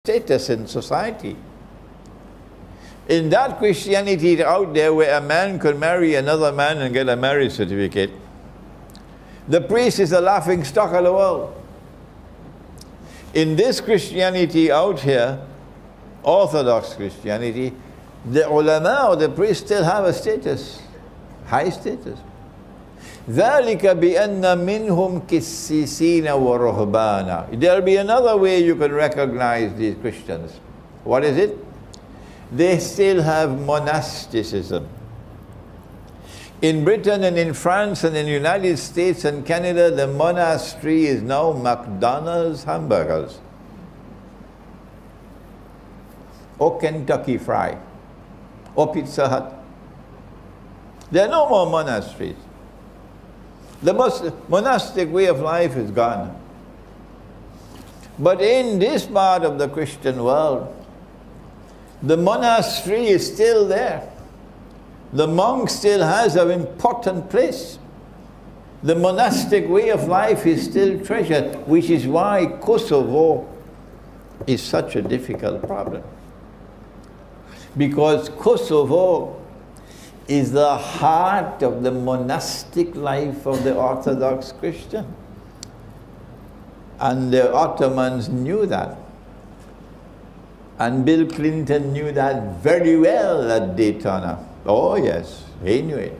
status in society. In that Christianity out there where a man could marry another man and get a marriage certificate, the priest is the laughing stock of the world. In this Christianity out here, Orthodox Christianity, the ulama or the priests still have a status, high status. ذَلِكَ بِأَنَّ مِنْهُمْ كِسِّسِينَ وَرُهْبَانًا. There'll be another way you can recognize these Christians. What is it? They still have monasticism. In Britain and in France and in the United States and Canada, the monastery is now McDonald's hamburgers or Kentucky Fry or Pizza Hut. There are no more monasteries. The monastic way of life is gone. But in this part of the Christian world, the monastery is still there. The monk still has an important place. The monastic way of life is still treasured, which is why Kosovo is such a difficult problem. Because Kosovo is the heart of the monastic life of the Orthodox Christian. And the Ottomans knew that. And Bill Clinton knew that very well at Daytona. Oh yes, he knew it.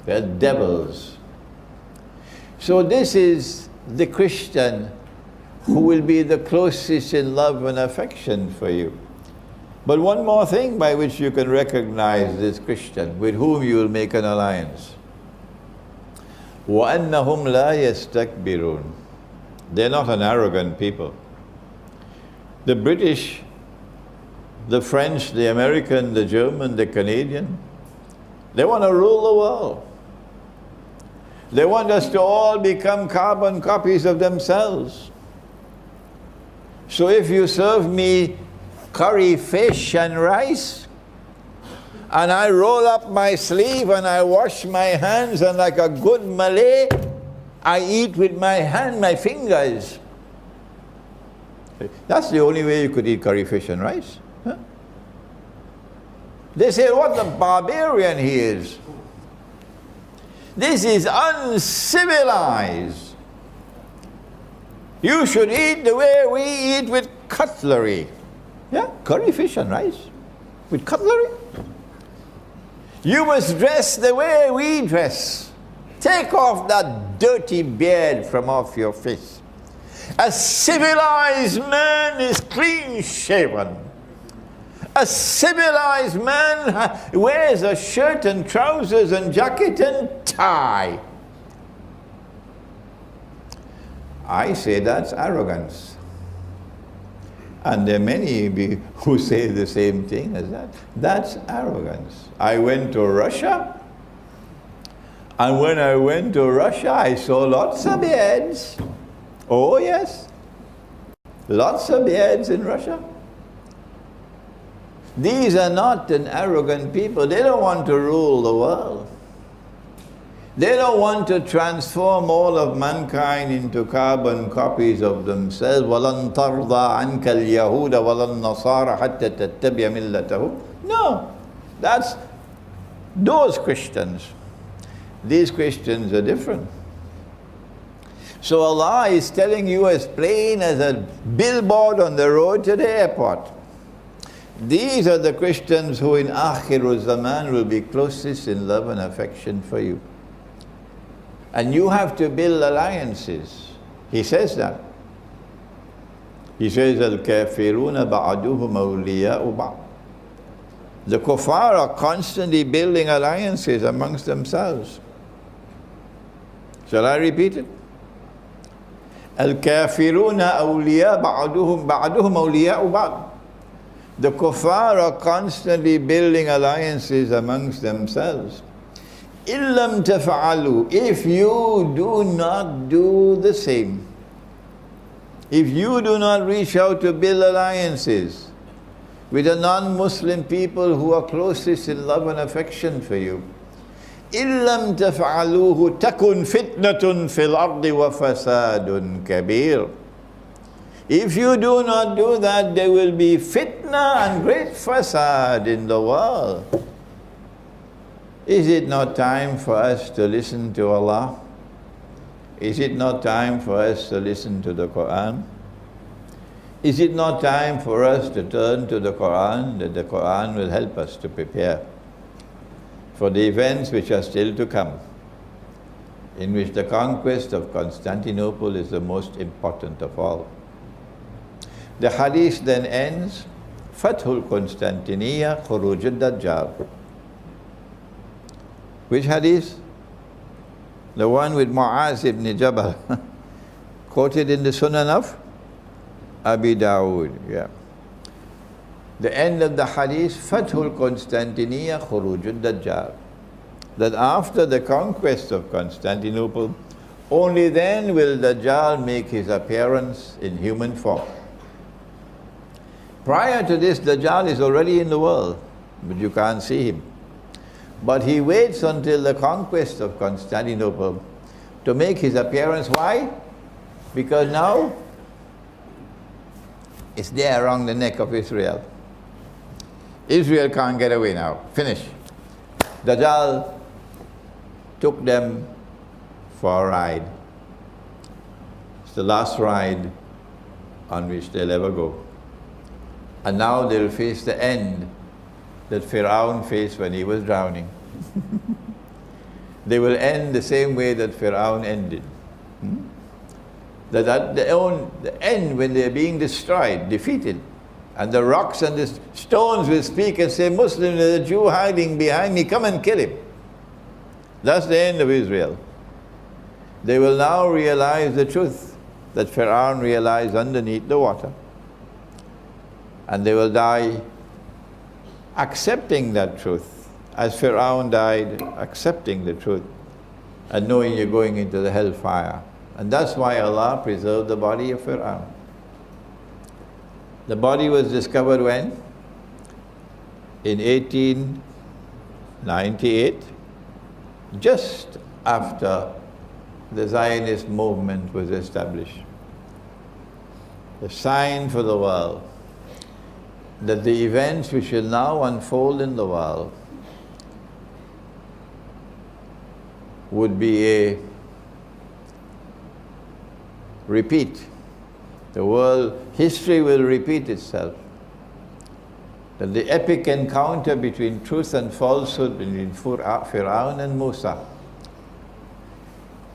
They're devils. So this is the Christian who will be the closest in love and affection for you. But one more thing by which you can recognize this Christian with whom you will make an alliance. وَأَنَّهُمْ لَا يَسْتَكْبِرُونَ. They're not an arrogant people. The British, the French, the American, the German, the Canadian, they want to rule the world. They want us to all become carbon copies of themselves. So if you serve me curry fish and rice, and I roll up my sleeve and I wash my hands, and like a good Malay, I eat with my hand, my fingers. That's the only way you could eat curry fish and rice. Huh? They say, what a barbarian he is. This is uncivilized. You should eat the way we eat, with cutlery. Yeah, curry fish and rice with cutlery. You must dress the way we dress. Take off that dirty beard from off your face. A civilized man is clean shaven. A civilized man wears a shirt and trousers and jacket and tie. I say that's arrogance. And there are many who say the same thing as that. That's arrogance. I went to Russia, and when I went to Russia, I saw lots of beards. Oh yes, lots of beards in Russia. These are not an arrogant people. They don't want to rule the world. They don't want to transform all of mankind into carbon copies of themselves. وَلَن تَرْضَى عَنْكَ الْيَهُودَ وَلَا النَّصَارَ حَتَّى تَتَّبِعَ مِلَّتَهُمْ. No, that's those Christians. These Christians are different. So Allah is telling you as plain as a billboard on the road to the airport. These are the Christians who in Akhirul Zaman will be closest in love and affection for you. And you have to build alliances. He says that. He says, Al-kafiruna ba'aduhum awliya'u ba'd. The kuffar are constantly building alliances amongst themselves. Shall I repeat it? Al-kafiruna awliya ba'aduhum awliya'u ba'd. The kuffar are constantly building alliances amongst themselves. Illam taf'alu, if you do not do the same, if you do not reach out to build alliances with the non-Muslim people who are closest in love and affection for you, illam taf'aluhu takun fitnatun fil ardi wa fasadun kabir. If you do not do that, there will be fitna and great fasad in the world. Is it not time for us to listen to Allah? Is it not time for us to listen to the Quran? Is it not time for us to turn to the Quran, that the Quran will help us to prepare for the events which are still to come, in which the conquest of Constantinople is the most important of all? The hadith then ends, Fathul Constantiniya Khurujud Dajjal. Which hadith? The one with Mu'az ibn Jabal, quoted in the Sunan of Abi Dawood. Yeah. The end of the hadith, Fathul Constantiniya Khurujud Dajjal. That after the conquest of Constantinople, only then will Dajjal make his appearance in human form. Prior to this, Dajjal is already in the world, but you can't see him. But he waits until the conquest of Constantinople to make his appearance. Why? Because now it's there around the neck of Israel. Israel can't get away now. Finish. Dajjal took them for a ride. It's the last ride on which they'll ever go. And now they'll face the end that Fir'aun faced when he was drowning. They will end the same way that Fir'aun ended. That at the end, when they're being destroyed, defeated, and the rocks and the stones will speak and say, Muslim, there's a Jew hiding behind me, come and kill him. That's the end of Israel. They will now realize the truth that Fir'aun realized underneath the water. And they will die accepting that truth, as Fir'aun died accepting the truth and knowing you're going into the hellfire. And that's why Allah preserved the body of Fir'aun. The body was discovered when? In 1898, just after the Zionist movement was established. The sign for the world that the events which will now unfold in the world would be a repeat. The world, history will repeat itself. That the epic encounter between truth and falsehood between Fir'aun and Musa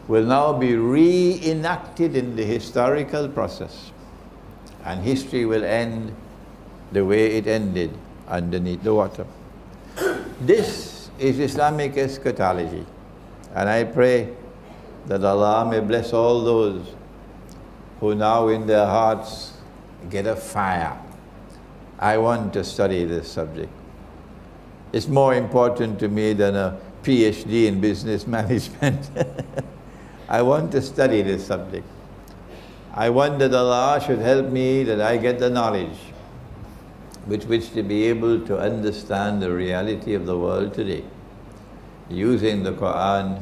will now be reenacted in the historical process. And history will end the way it ended, underneath the water. This is Islamic Eschatology. And I pray that Allah may bless all those who now in their hearts get a fire. I want to study this subject. It's more important to me than a PhD in business management. I want to study this subject. I want that Allah should help me, that I get the knowledge with which to be able to understand the reality of the world today, using the Quran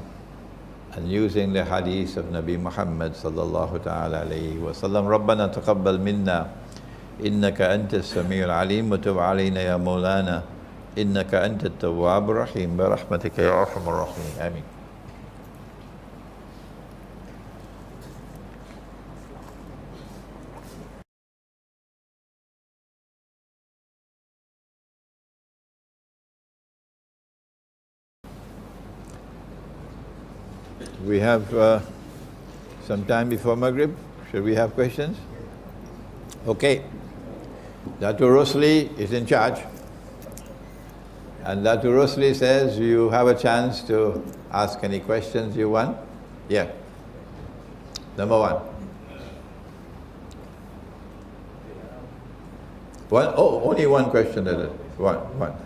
and using the hadith of Nabi Muhammad sallallahu ta'ala alayhi wa sallam. Rabbana taqabbal minna innaka anta as-sami'ul alim wa tub alayna ya maulana innaka anta at-tawwabur rahim bi rahmatika ya arhamar rahimin. Amin. We have some time before Maghrib. Should we have questions? Okay. Dr. Rusli is in charge. And Dr. Rusli says you have a chance to ask any questions you want. Yeah. Number one. Oh, only one question. One.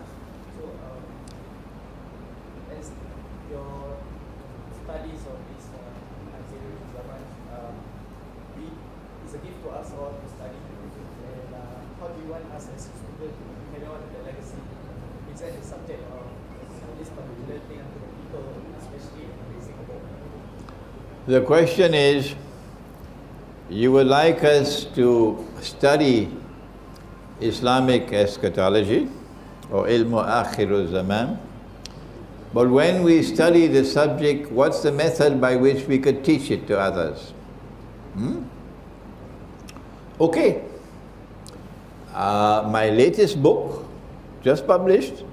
The question is, you would like us to study Islamic Eschatology or Ilmu Akhirul Zaman. But when we study the subject, what's the method by which we could teach it to others? Okay. My latest book, just published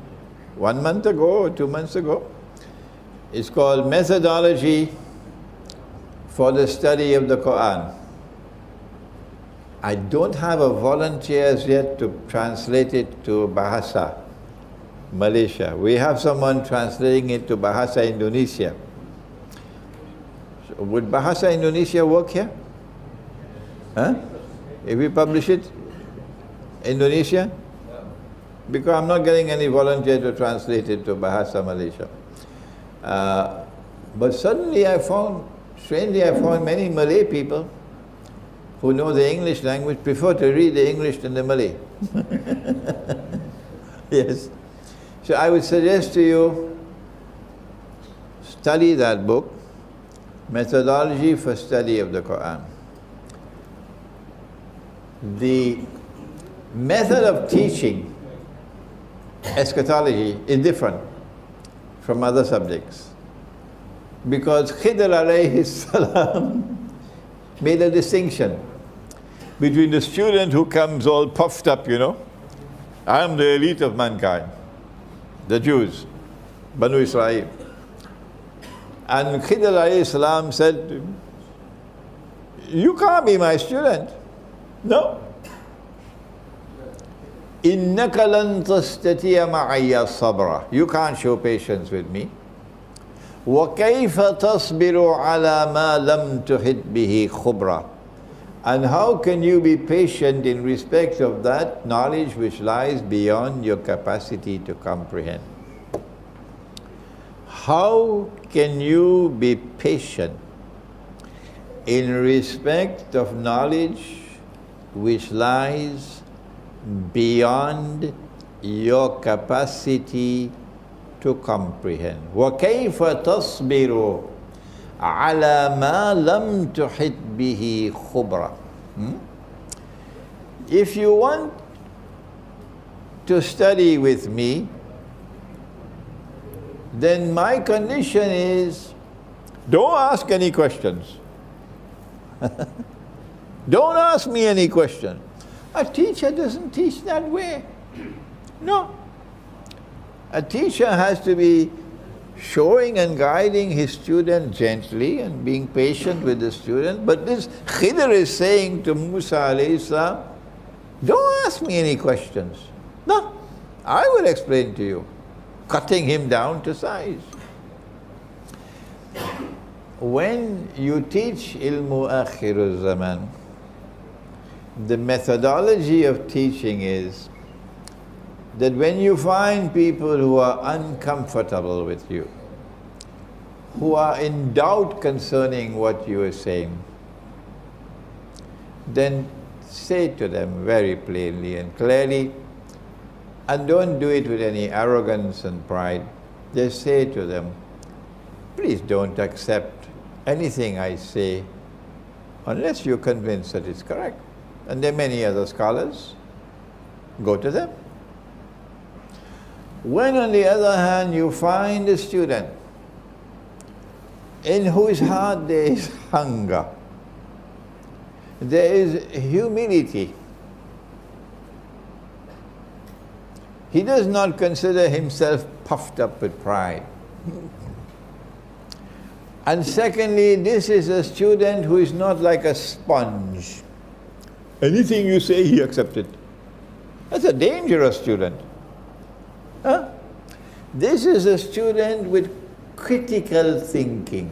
1 month ago or 2 months ago, is called Methodology for the Study of the Quran. I don't have a volunteer as yet to translate it to Bahasa, Malaysia. We have someone translating it to Bahasa Indonesia. So would Bahasa Indonesia work here? Huh? If we publish it, Indonesia? Because I'm not getting any volunteer to translate it to Bahasa Malaysia. But suddenly strangely I found many Malay people who know the English language prefer to read the English than the Malay. Yes. So I would suggest to you, study that book, Methodology for Study of the Quran. The method of teaching eschatology is different from other subjects, because Khidr alayhi salam made a distinction between the student who comes all puffed up, you know, I am the elite of mankind, the Jews, Banu Israel. And Khidr alayhi salam said, you can't be my student. No. إِنَّكَ لَن تَسْتَطِيعَ مَعَيَّ الصَّبْرَ. You can't show patience with me. وَكَيْفَ تَصْبِرُ عَلَى مَا لَمْ تُحِطْ بِهِ خُبْرًا. And how can you be patient in respect of that knowledge which lies beyond your capacity to comprehend? How can you be patient in respect of knowledge which lies beyond your capacity to comprehend? وَكَيْفَ تَصْبِرُ عَلَى مَا لَمْ تُحِطْ بِهِ خُبْرًا. If you want to study with me, then my condition is, don't ask any questions. Don't ask me any question. A teacher doesn't teach that way. No. A teacher has to be showing and guiding his student gently and being patient with the student. But this Khidr is saying to Musa alayhi salam, don't ask me any questions. No, I will explain to you, cutting him down to size. When you teach Ilmu Akhirul Zaman, the methodology of teaching is that when you find people who are uncomfortable with you, who are in doubt concerning what you are saying, then say to them very plainly and clearly, and don't do it with any arrogance and pride. Just say to them, please don't accept anything I say unless you're convinced that it's correct. And there are many other scholars. Go to them. When, on the other hand, you find a student in whose heart there is hunger, there is humility, he does not consider himself puffed up with pride. And secondly, this is a student who is not like a sponge. Anything you say, he accepts it. That's a dangerous student. Huh? This is a student with critical thinking.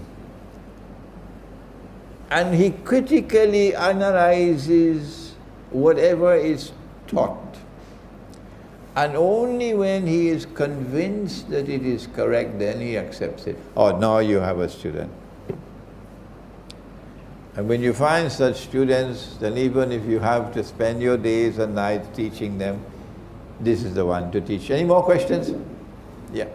And he critically analyzes whatever is taught. And only when he is convinced that it is correct, then he accepts it. Oh, now you have a student. And when you find such students, then even if you have to spend your days and nights teaching them, this is the one to teach. Any more questions? Yeah.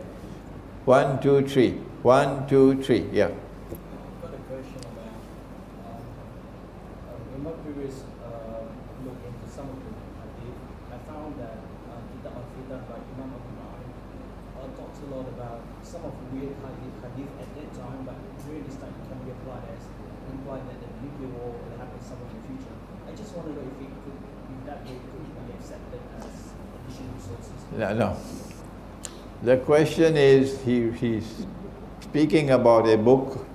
1, 2, 3. 1, 2, 3. Yeah. I've got a question about found that Kitab al-Fitan by Imam talks a lot about some of the weird hadith at that time, but during this time it can be applied that the nuclear war will happen somewhere in the future. I just want to know if it could, in that way, could be accepted as additional sources. No. The question is, he's speaking about a book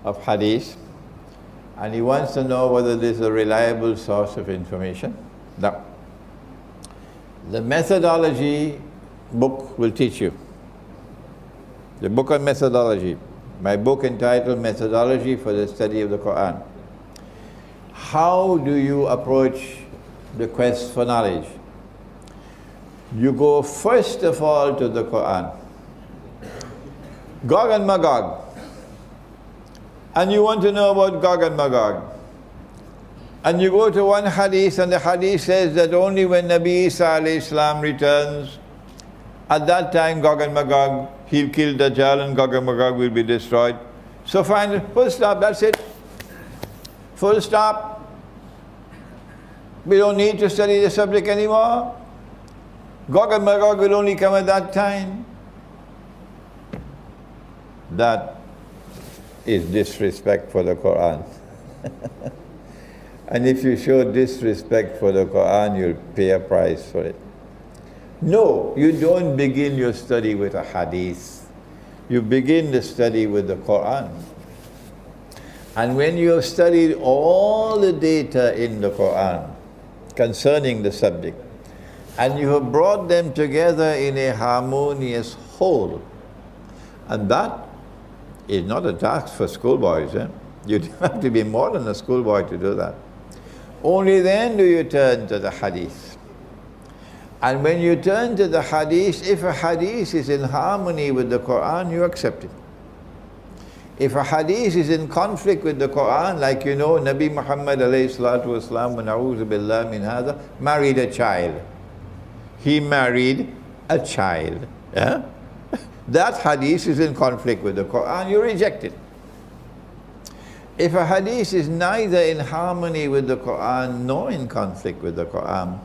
of hadith, and he wants to know whether this is a reliable source of information. Now, the methodology book will teach you. The book on methodology, my book entitled Methodology for the Study of the Quran. How do you approach the quest for knowledge? You go first of all to the Quran. Gog and Magog. And you want to know about Gog and Magog. And you go to one hadith, and the hadith says that only when Nabi Isa alayhi salam returns, at that time Gog and Magog, he'll kill Dajjal and Gog and Magog will be destroyed. So fine, full stop, that's it. Full stop. We don't need to study the subject anymore. Gog and Magog will only come at that time. That is disrespect for the Quran. And if you show disrespect for the Quran, you'll pay a price for it. No, you don't begin your study with a hadith. You begin the study with the Quran. And when you have studied all the data in the Quran concerning the subject, and you have brought them together in a harmonious whole, and that is not a task for schoolboys. You have to be more than a schoolboy to do that. Only then do you turn to the hadith. And when you turn to the hadith, if a hadith is in harmony with the Quran, you accept it. If a hadith is in conflict with the Quran, like you know, Nabi Muhammad alayhi salatu wasalam, wa na'udhu billah min hadha, married a child. He married a child. Yeah? That hadith is in conflict with the Quran, you reject it. If a hadith is neither in harmony with the Quran nor in conflict with the Quran,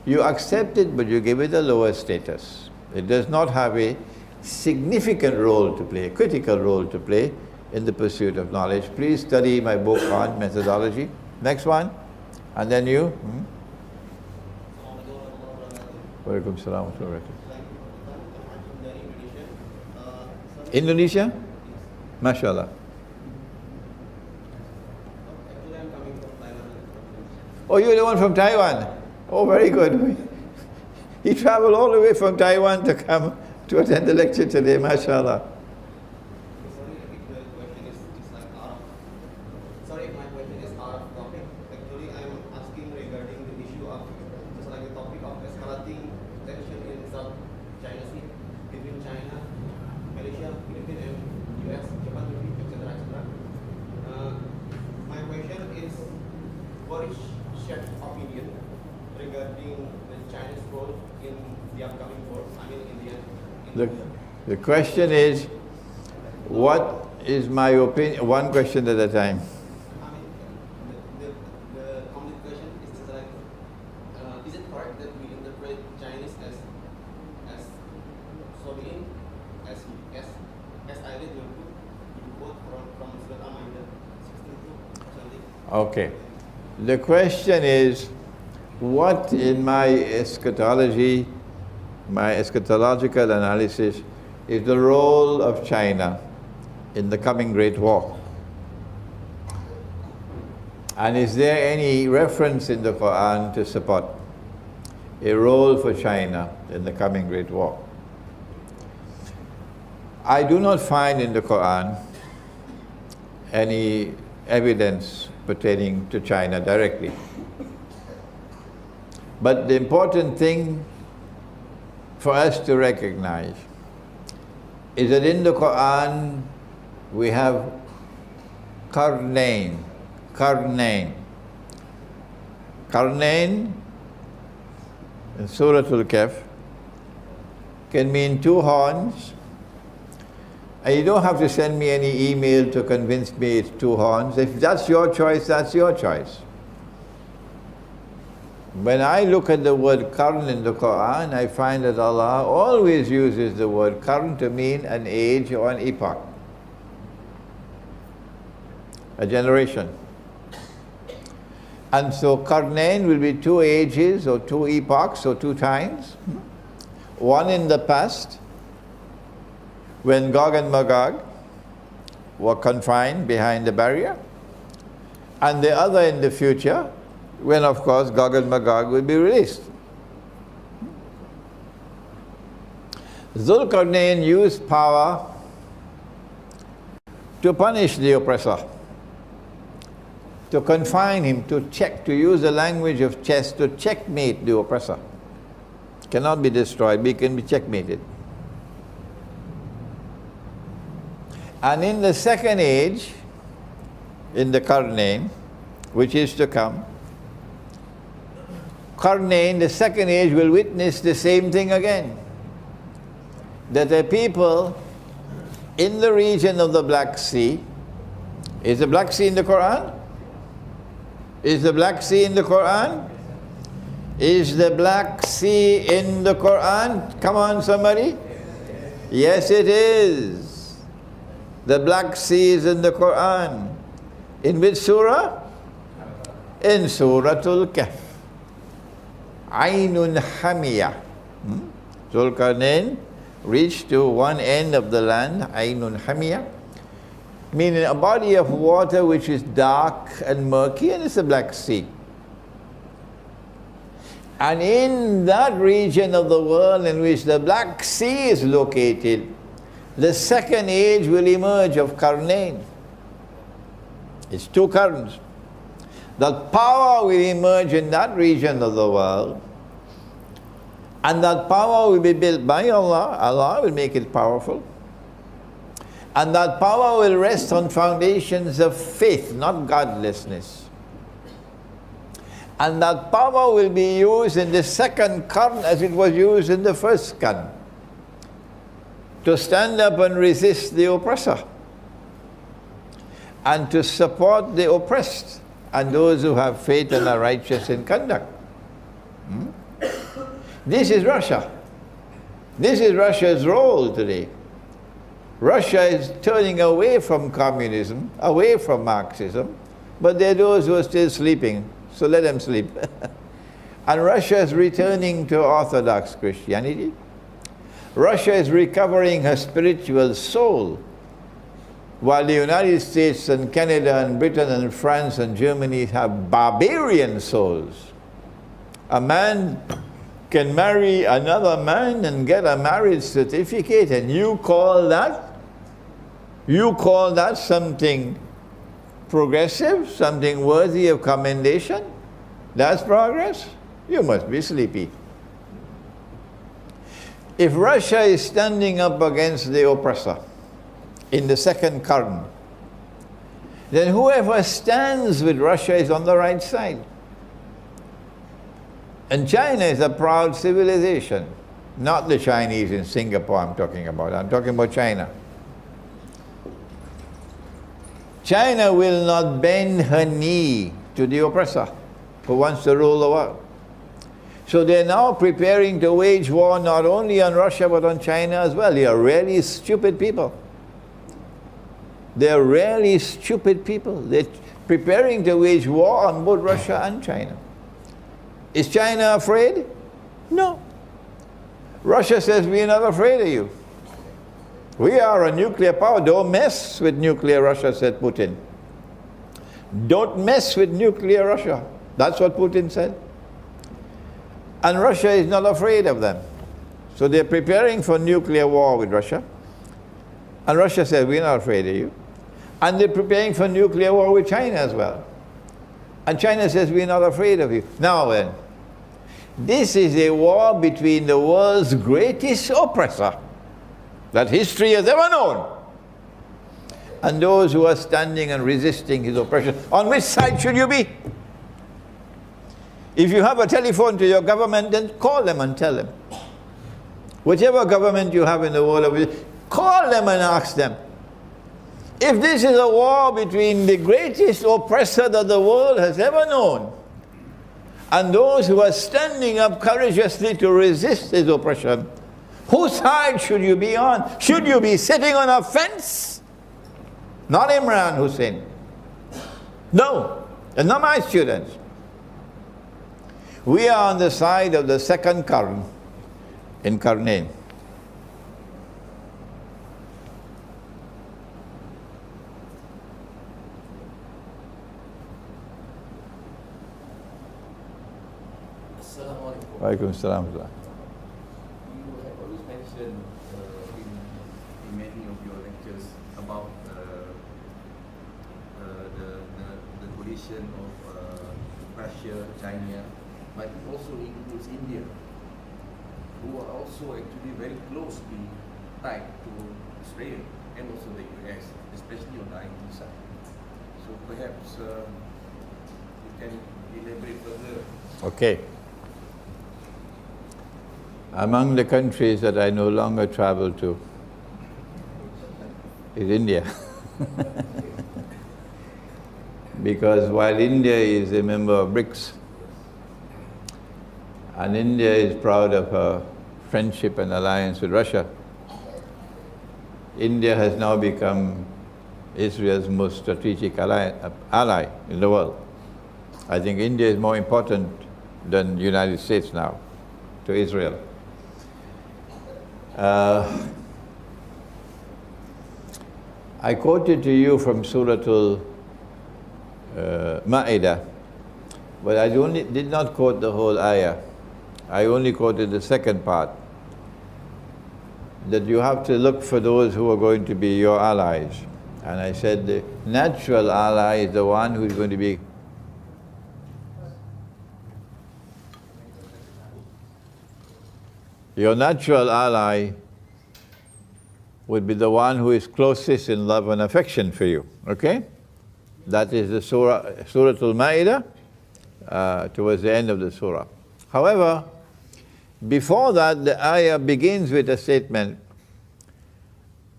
you accept it, but you give it a lower status. It does not have a significant role to play, a critical role to play in the pursuit of knowledge. Please study my book on methodology. Next one. And then you. Walaikum salam wa rahmatullah. Indonesia? MashaAllah. Oh, you're the one from Taiwan. Oh, very good. He traveled all the way from Taiwan to come to attend the lecture today, mashallah. Sorry if my question is out of topic. Actually, I'm asking regarding the issue of, just like the topic of escalating tension in South China Sea between China, Malaysia, Philippines, and US, Japan, etc., etc. My question is, what is Sheikh's opinion regarding the Chinese role in the upcoming war? I mean, the question is, what is my opinion? One question at a time. I mean, the communication is just like, is it correct that we interpret Chinese as Sodiin, as I read your book, you quote from Surat Al-Ma'idah 62 or something? Okay. The question is, what in my eschatology, my eschatological analysis, is the role of China in the coming Great War? And is there any reference in the Quran to support a role for China in the coming Great War? I do not find in the Quran any evidence pertaining to China directly. But the important thing for us to recognize is that in the Quran we have Qarnayn. Qarnayn in Surah Al-Kahf can mean two horns. And you don't have to send me any email to convince me it's two horns. If that's your choice, that's your choice. When I look at the word qarn in the Quran, I find that Allah always uses the word qarn to mean an age or an epoch, a generation. And so qarnain will be two ages or two epochs or two times. One in the past, when Gog and Magog were confined behind the barrier, and the other in the future, when of course Gog and Magog will be released. Zulkarnain used power to punish the oppressor, to confine him, to use the language of chess, to checkmate the oppressor. Cannot be destroyed, but it can be checkmated. And in the second age, in the Qarnain, which is to come, Qarnain, the second age, will witness the same thing again. That the people in the region of the Black Sea, is the Black Sea in the Quran? Is the Black Sea in the Quran? Is the Black Sea in the Quran? Come on, somebody. Yes, it is. The Black Sea is in the Quran. In which surah? In Suratul Kahf. Aynun Hamiyah. Zulkarnain reached to one end of the land, Aynun Hamiyah, meaning a body of water which is dark and murky, and it's the Black Sea. And in that region of the world in which the Black Sea is located, the second age will emerge of Qarnain. It's two currents. That power will emerge in that region of the world, and that power will be built by Allah. Allah will make it powerful. And that power will rest on foundations of faith, not godlessness. And that power will be used in the second qarn as it was used in the first qarn, to stand up and resist the oppressor, and to support the oppressed and those who have faith and are righteous in conduct. This is Russia. This is Russia's role today. Russia is turning away from communism, away from Marxism, but there are those who are still sleeping, so let them sleep. And Russia is returning to Orthodox Christianity. Russia is recovering her spiritual soul, while the United States and Canada and Britain and France and Germany have barbarian souls. A man can marry another man and get a marriage certificate, and you call that something progressive, something worthy of commendation? That's progress? You must be sleepy. If Russia is standing up against the oppressor in the second qarn, then whoever stands with Russia is on the right side. And China is a proud civilization. Not the Chinese in Singapore I'm talking about. I'm talking about China. China will not bend her knee to the oppressor who wants to rule the world. So they're now preparing to wage war not only on Russia but on China as well. They are really stupid people. They're really stupid people. They're preparing to wage war on both Russia and China. Is China afraid? No. Russia says, we're not afraid of you. We are a nuclear power. Don't mess with nuclear Russia, said Putin. Don't mess with nuclear Russia. That's what Putin said. And Russia is not afraid of them. So they're preparing for nuclear war with Russia. And Russia said, we're not afraid of you. And they're preparing for nuclear war with China as well. And China says, we're not afraid of you. Now then, this is a war between the world's greatest oppressor that history has ever known, and those who are standing and resisting his oppression. On which side should you be? If you have a telephone to your government, then call them and tell them. Whichever government you have in the world, call them and ask them. If this is a war between the greatest oppressor that the world has ever known and those who are standing up courageously to resist his oppression, whose side should you be on? Should you be sitting on a fence? Not Imran Hosein. No, and not my students. We are on the side of the second Qarn in Qarnain. Walaikum salam. You have always mentioned in many of your lectures about the coalition of Russia, China, but it also includes India, who are also actually very closely tied to Israel and also the US, especially on the IT side. So perhaps you can elaborate further. Okay. Among the countries that I no longer travel to is India. Because while India is a member of BRICS, and India is proud of her friendship and alliance with Russia, India has now become Israel's most strategic ally in the world. I think India is more important than the United States now to Israel. I quoted to you from Surah Al-Ma'idah, but I did not quote the whole ayah. I only quoted the second part, that you have to look for those who are going to be your allies. And I said the natural ally is the one who is going to be your natural ally would be the one who is closest in love and affection for you, okay? That is the Surah Al-Ma'idah, towards the end of the surah. However, before that, the ayah begins with a statement,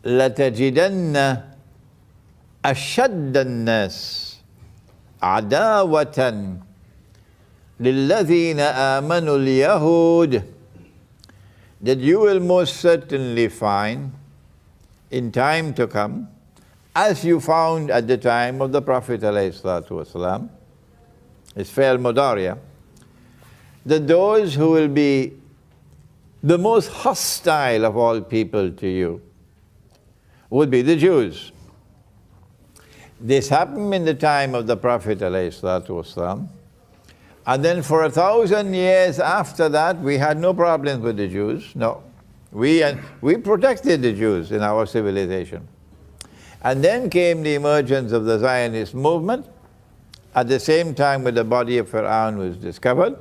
لَتَجِدَنَّ أَشَدَّ النَّاسِ عَدَاوَةً لِلَّذِينَ آمَنُوا الْيَهُودِ, that you will most certainly find in time to come, as you found at the time of the Prophet ﷺ, it's Fi'l Mudariya, that those who will be the most hostile of all people to you would be the Jews. This happened in the time of the Prophet ﷺ, and then for 1,000 years after that, we had no problems with the Jews, no. We protected the Jews in our civilization. And then came the emergence of the Zionist movement, at the same time when the body of Pharaoh was discovered.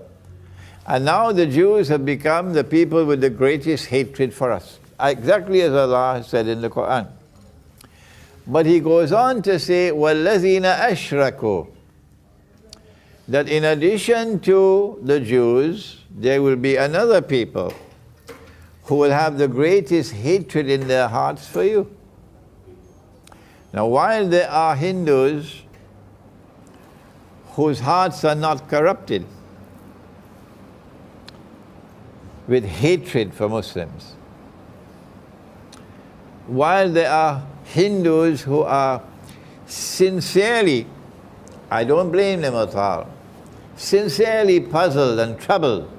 And now the Jews have become the people with the greatest hatred for us, exactly as Allah said in the Quran. But He goes on to say, وَالَّذِينَ أَشْرَكُوا, that in addition to the Jews, there will be another people who will have the greatest hatred in their hearts for you. Now, while there are Hindus whose hearts are not corrupted with hatred for Muslims, while there are Hindus who are sincerely, I don't blame them at all, sincerely puzzled and troubled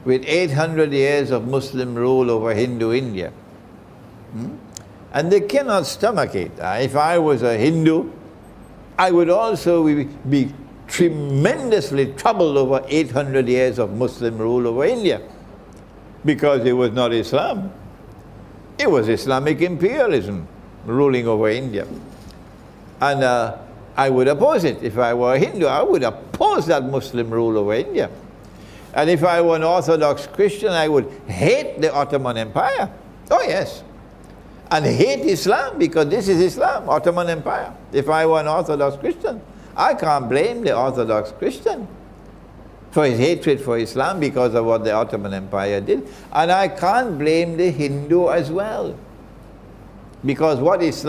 with 800 years of Muslim rule over Hindu India. And they cannot stomach it. If I was a Hindu, I would also be tremendously troubled over 800 years of Muslim rule over India, because it was not Islam. It was Islamic imperialism ruling over India. And I would oppose it. If I were a Hindu, I would oppose that Muslim rule over India. And if I were an Orthodox Christian, I would hate the Ottoman Empire. Oh yes. And hate Islam, because this is Islam, Ottoman Empire. If I were an Orthodox Christian, I can't blame the Orthodox Christian for his hatred for Islam because of what the Ottoman Empire did. And I can't blame the Hindu as well. Because what these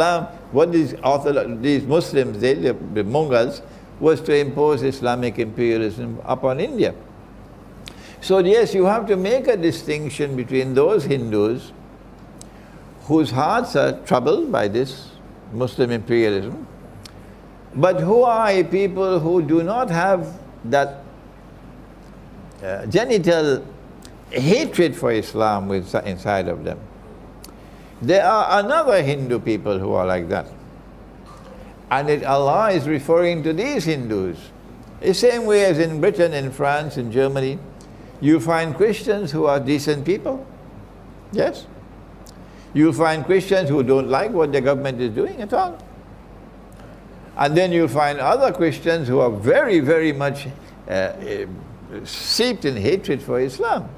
Muslims did, the Mongols, was to impose Islamic imperialism upon India. So yes, you have to make a distinction between those Hindus whose hearts are troubled by this Muslim imperialism, but who are a people who do not have that genital hatred for Islam inside of them. There are another Hindu people who are like that. And Allah is referring to these Hindus. The same way as in Britain, in France, in Germany, you find Christians who are decent people. Yes. You'll find Christians who don't like what the government is doing at all. And then you'll find other Christians who are very, very much steeped in hatred for Islam.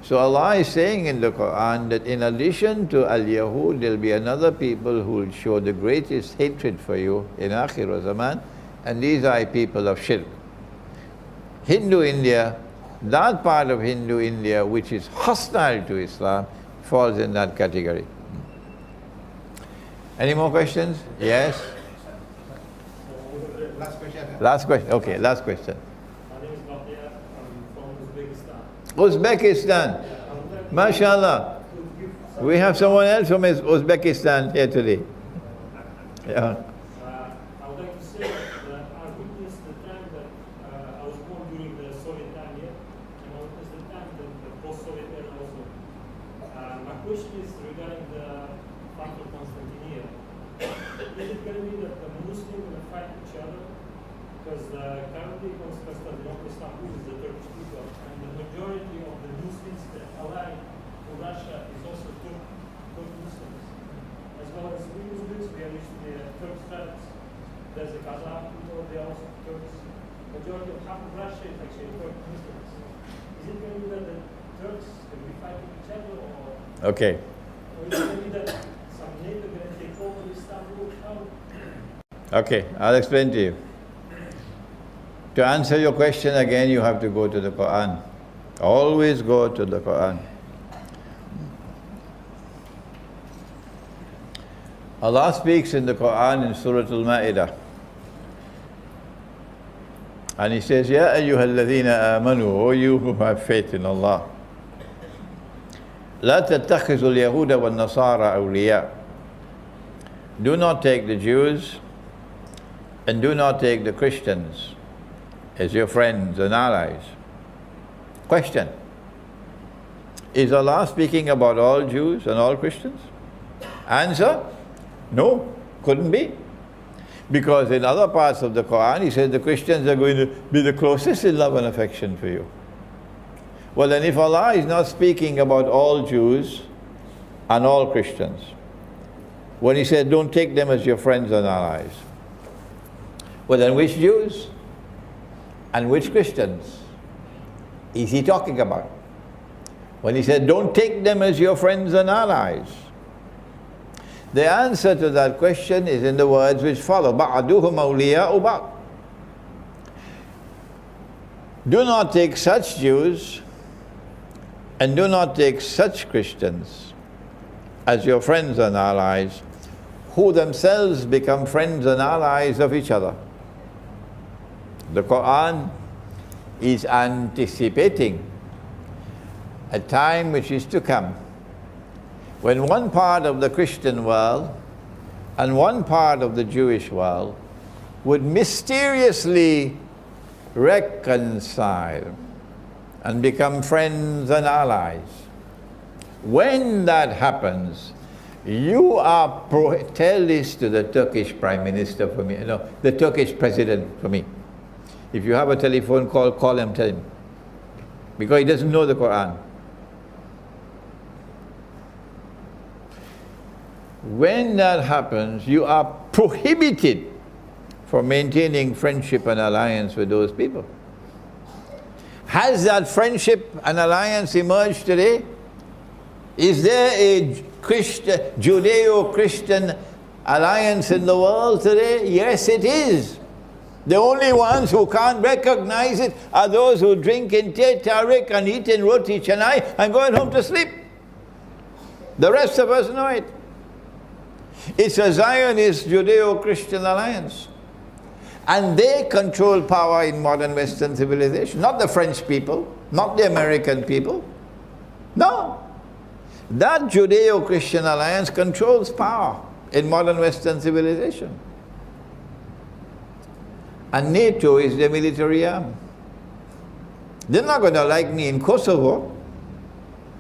So Allah is saying in the Quran that in addition to Al-Yahud, there'll be another people who will show the greatest hatred for you in Akhir Zaman, and these are people of Shirk. Hindu India, that part of Hindu India which is hostile to Islam, falls in that category. Any more questions? Yes? Last question. Last question. Okay, last question. My name is Bakhtiar. I'm from Uzbekistan. Uzbekistan. MashaAllah. We have someone else from Uzbekistan here today. Yeah. I would like to say that I witnessed the time that I was born during the Soviet time here, and I witnessed the time that the post-Soviet era also. My question is regarding the fight of Constantinople. Is it going to be that the Muslims going to fight each other? Because currently Constantinople, Istanbul is the Turkish people, and the majority of the Muslims that ally to Russia is also Turk Muslims. As well as we Muslims, we are used to the Turkish tribes. There's the Kazakh people, they are also Turks. Majority of half of Russia is actually Turk Muslims. Is it going to be that the Turks will be fighting each other, or Okay. is it going to be that some NATO going to take over Istanbul? Okay, I'll explain to you. To answer your question again, you have to go to the Quran. Always go to the Quran. Allah speaks in the Quran in Surah Al-Ma'idah. And He says, Ya ayyuhalladhina amanu, O you who have faith in Allah. La tattakhizul yahuda wal nasara awliya. Do not take the Jews and do not take the Christians as your friends and allies. Question: is Allah speaking about all Jews and all Christians? Answer: no, couldn't be. Because in other parts of the Quran, He says the Christians are going to be the closest in love and affection for you. Well, then if Allah is not speaking about all Jews and all Christians, when He said don't take them as your friends and allies, well then which Jews and which Christians is He talking about? When He said don't take them as your friends and allies, the answer to that question is in the words which follow. بَعْدُهُمْ أَوْلِيَاءُ بَعْضٍ. Do not take such Jews and do not take such Christians as your friends and allies, who themselves become friends and allies of each other. The Quran is anticipating a time which is to come, when one part of the Christian world and one part of the Jewish world would mysteriously reconcile and become friends and allies. When that happens, you are tell this to the Turkish Prime Minister for me, the Turkish President for me. If you have a telephone call, call him, tell him. Because he doesn't know the Quran. When that happens, you are prohibited from maintaining friendship and alliance with those people. Has that friendship and alliance emerged today? Is there a Judeo-Christian alliance in the world today? Yes, it is. The only ones who can't recognize it are those who drink in Teh Tarik and eat in Roti Canai and going home to sleep. The rest of us know it. It's a Zionist Judeo-Christian alliance. And they control power in modern Western civilization, not the French people, not the American people. No. That Judeo-Christian alliance controls power in modern Western civilization. And NATO is the military arm. They're not going to like me in Kosovo.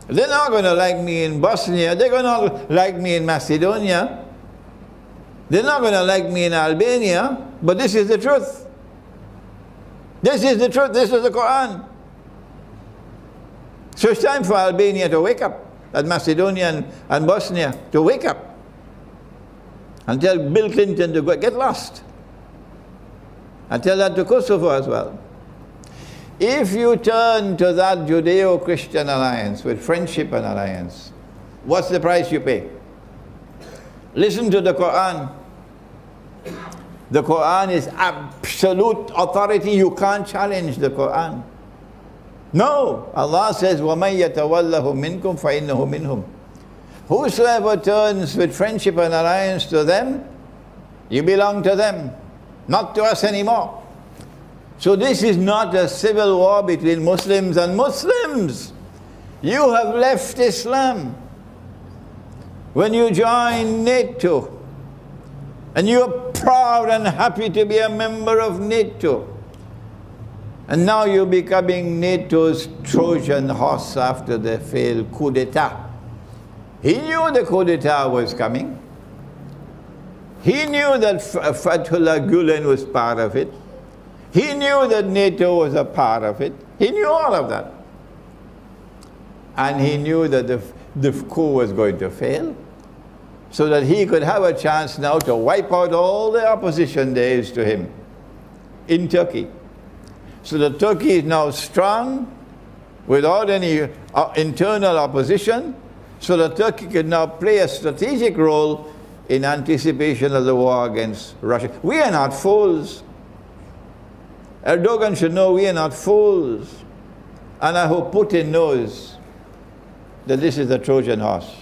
They're not going to like me in Bosnia. They're going to like me in Macedonia. They're not going to like me in Albania. But this is the truth. This is the truth. This is the Quran. So it's time for Albania to wake up, and Macedonia and Bosnia to wake up, and tell Bill Clinton to go, get lost. And tell that to Kosovo as well. If you turn to that Judeo-Christian alliance with friendship and alliance, what's the price you pay? Listen to the Quran. The Quran is absolute authority. You can't challenge the Quran. No. Allah says, وَمَنْ يَتَوَلَّهُ مِنْكُمْ فَإِنَّهُ مِنْهُمْ. Whosoever turns with friendship and alliance to them, you belong to them, not to us anymore. So this is not a civil war between Muslims and Muslims. You have left Islam. When you join NATO, and you're proud and happy to be a member of NATO, and now you're becoming NATO's Trojan horse after the failed coup d'etat. He knew the coup d'etat was coming. He knew that Fethullah Gulen was part of it. He knew that NATO was a part of it. He knew all of that. And he knew that the coup was going to fail, so that he could have a chance now to wipe out all the opposition there is to him in Turkey. So that Turkey is now strong without any internal opposition, so that Turkey can now play a strategic role in anticipation of the war against Russia. We are not fools. Erdogan should know we are not fools. And I hope Putin knows that this is the Trojan horse.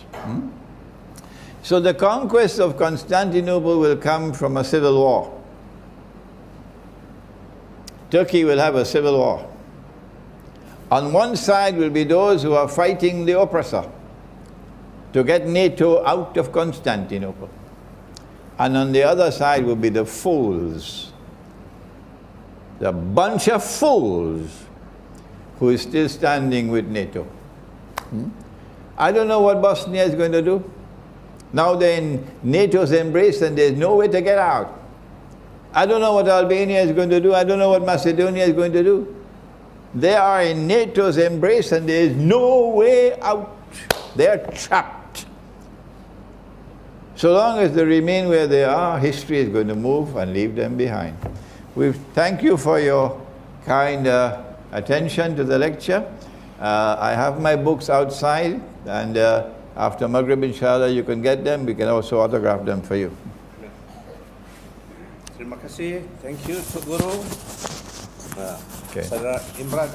So the conquest of Constantinople will come from a civil war. Turkey will have a civil war. On one side will be those who are fighting the oppressor to get NATO out of Constantinople. And on the other side will be the fools, the bunch of fools who is still standing with NATO. I don't know what Bosnia is going to do. Now they're in NATO's embrace and there's no way to get out. I don't know what Albania is going to do. I don't know what Macedonia is going to do. They are in NATO's embrace and there is no way out. They are trapped. So long as they remain where they are, history is going to move and leave them behind. We thank you for your kind attention to the lecture. I have my books outside, and after Maghrib, inshallah, you can get them. We can also autograph them for you. Terima kasih. Thank you, Tuk Guru. Okay. Saudara Imran.